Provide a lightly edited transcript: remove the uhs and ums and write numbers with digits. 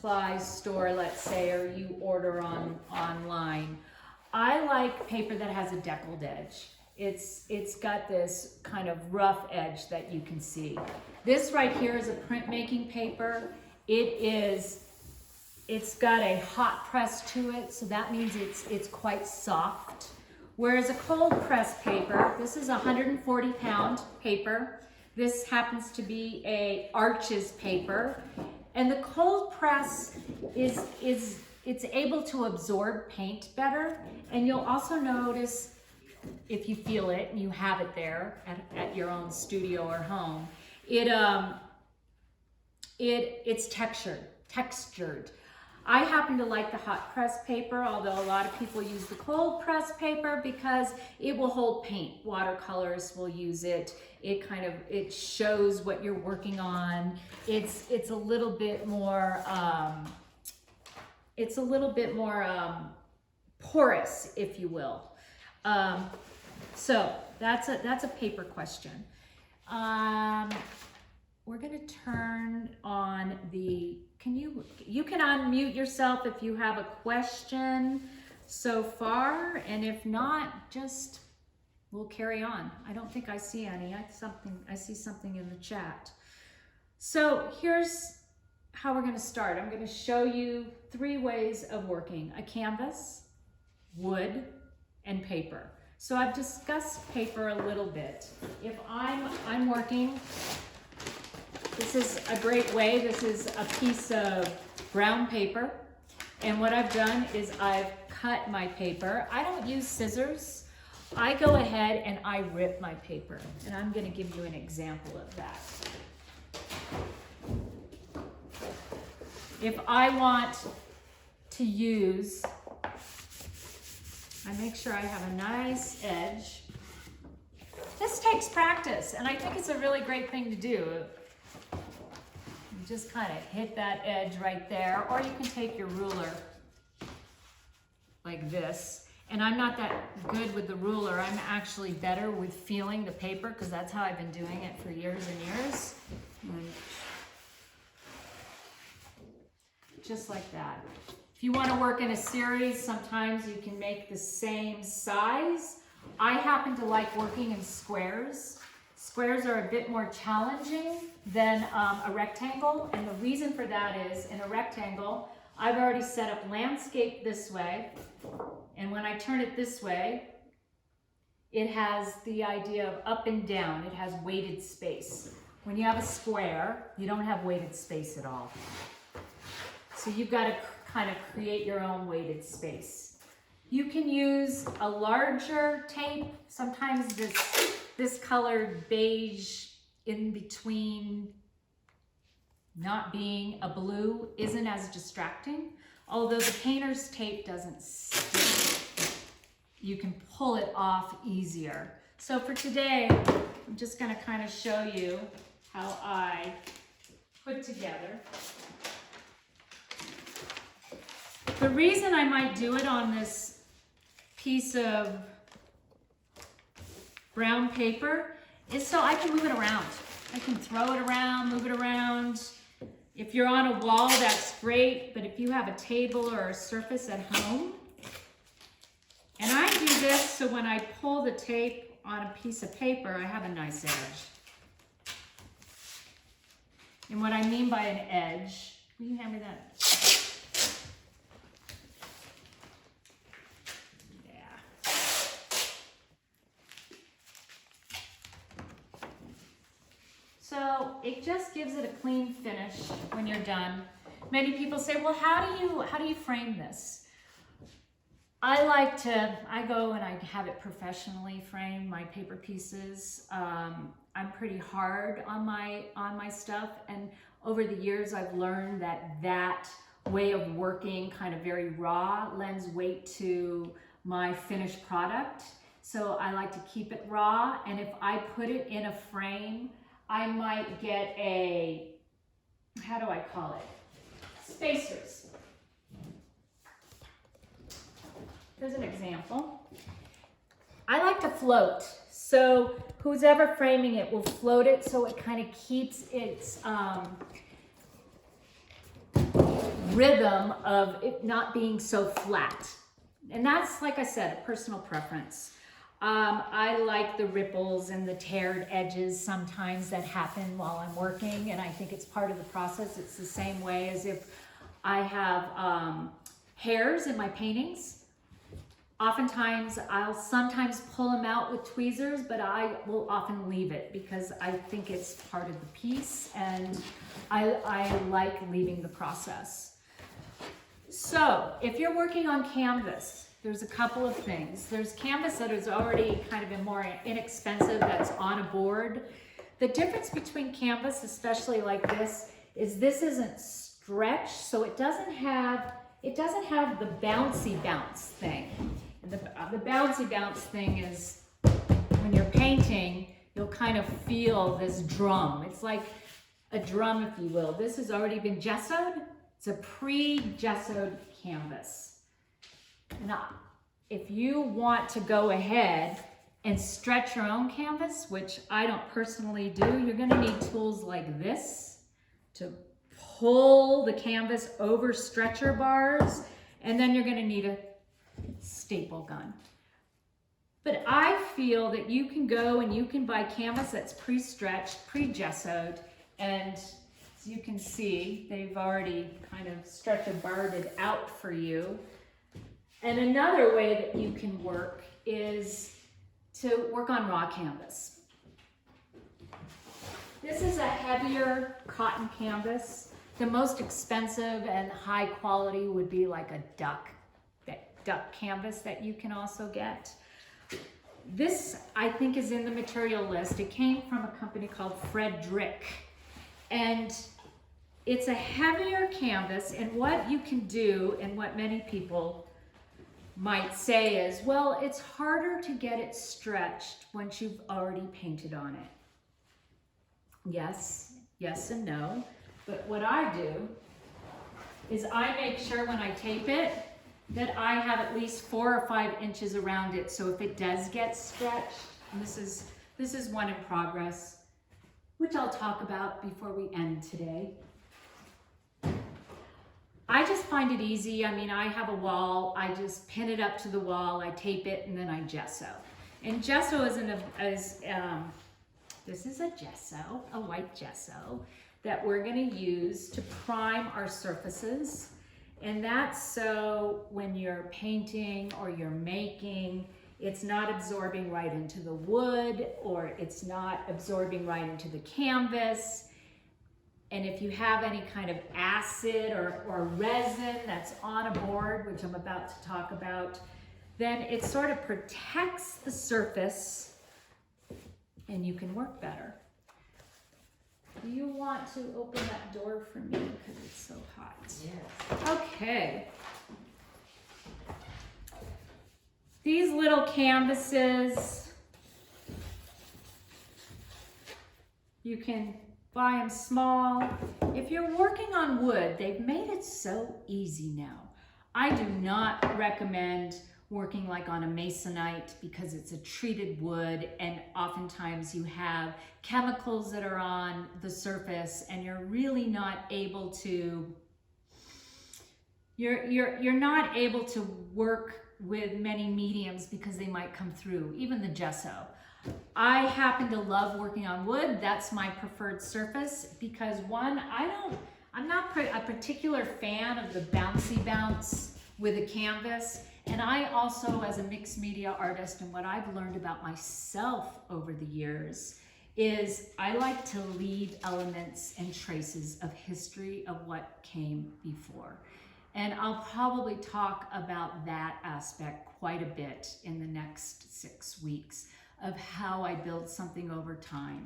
supplies store, let's say, or you order online, I like paper that has a deckled edge. It's got this kind of rough edge that you can see. This right here is a printmaking paper. It's got a hot press to it, so that means it's quite soft. Whereas a cold press paper, this is a 140-pound paper. This happens to be a Arches paper, and the cold press it's able to absorb paint better. And you'll also notice, if you feel it and you have it there at your own studio or home, it's textured. I happen to like the hot press paper, although a lot of people use the cold press paper because it will hold paint. Watercolors will use it. It shows what you're working on. It's a little bit more porous, if you will. So that's a paper question. We're gonna turn on the, you can unmute yourself if you have a question so far, and if not, just we'll carry on. I don't think I see any. I see something in the chat. So here's how we're gonna start. I'm gonna show you 3 ways of working: a canvas, wood, and paper. So I've discussed paper a little bit. If I'm working, this is a great way. This is a piece of brown paper. And what I've done is I've cut my paper. I don't use scissors. I go ahead and I rip my paper. And I'm gonna give you an example of that. If I want to use, I make sure I have a nice edge. This takes practice, and I think it's a really great thing to do. You just kind of hit that edge right there, or you can take your ruler like this. And I'm not that good with the ruler. I'm actually better with feeling the paper because that's how I've been doing it for years and years. And just like that. If you want to work in a series, sometimes you can make the same size. I happen to like working in squares. Squares are a bit more challenging than a rectangle, and the reason for that is in a rectangle, I've already set up landscape this way, and when I turn it this way, it has the idea of up and down. It has weighted space. When you have a square, you don't have weighted space at all. So you've got to kind of create your own weighted space. You can use a larger tape. Sometimes this colored beige in between not being a blue isn't as distracting. Although the painter's tape doesn't stick, you can pull it off easier. So for today, I'm just going to kind of show you how I put together. The reason I might do it on this piece of brown paper is so I can move it around. I can throw it around, move it around. If you're on a wall, that's great, but if you have a table or a surface at home, and I do this so when I pull the tape on a piece of paper, I have a nice edge. And what I mean by an edge, will you hand me that? So it just gives it a clean finish when you're done. Many people say, well, how do you frame this? I go and I have it professionally framed, my paper pieces. I'm pretty hard on my stuff, and over the years I've learned that way of working, kind of very raw, lends weight to my finished product. So I like to keep it raw, and if I put it in a frame, I might get a, how do I call it? Spacers. Here's an example. I like to float. So who's ever framing it will float it so it kind of keeps its rhythm of it not being so flat. And that's, like I said, a personal preference. I like the ripples and the teared edges sometimes that happen while I'm working, and I think it's part of the process. It's the same way as if I have hairs in my paintings. Oftentimes, I'll sometimes pull them out with tweezers, but I will often leave it because I think it's part of the piece, and I like leaving the process. So, if you're working on canvas, there's a couple of things. There's canvas that is already kind of more inexpensive, that's on a board. The difference between canvas, especially like this isn't stretched, so it doesn't have the bouncy bounce thing. And the bouncy bounce thing is when you're painting, you'll kind of feel this drum. It's like a drum, if you will. This has already been gessoed. It's a pre-gessoed canvas. Now, if you want to go ahead and stretch your own canvas, which I don't personally do, you're gonna need tools like this to pull the canvas over stretcher bars, and then you're gonna need a staple gun. But I feel that you can go and you can buy canvas that's pre-stretched, pre-gessoed, and as you can see, they've already kind of stretcher barred it out for you. And another way that you can work is to work on raw canvas. This is a heavier cotton canvas. The most expensive and high quality would be like a duck canvas that you can also get. This, I think, is in the material list. It came from a company called Frederick, and it's a heavier canvas. And what you can do, and what many people might say is, well, it's harder to get it stretched once you've already painted on it. Yes and no. But what I do is I make sure when I tape it that I have at least 4 or 5 inches around it. So if it does get stretched, and this is one in progress, which I'll talk about before we end today. I just find it easy. I mean, I have a wall, I just pin it up to the wall, I tape it, and then I gesso. And gesso this is a gesso, a white gesso, that we're gonna use to prime our surfaces. And that's so when you're painting or you're making, it's not absorbing right into the wood, or it's not absorbing right into the canvas. And if you have any kind of acid or resin that's on a board, which I'm about to talk about, then it sort of protects the surface and you can work better. Do you want to open that door for me because it's so hot? Yes. Okay. These little canvases, you can buy them small. If you're working on wood, they've made it so easy now. I do not recommend working like on a masonite because it's a treated wood, and oftentimes you have chemicals that are on the surface and you're really not able to, you're not able to work with many mediums because they might come through, even the gesso. I happen to love working on wood. That's my preferred surface because one, I'm not a particular fan of the bouncy bounce with a canvas. And I also, as a mixed media artist, and what I've learned about myself over the years is I like to leave elements and traces of history of what came before. And I'll probably talk about that aspect quite a bit in the next 6 weeks of how I build something over time.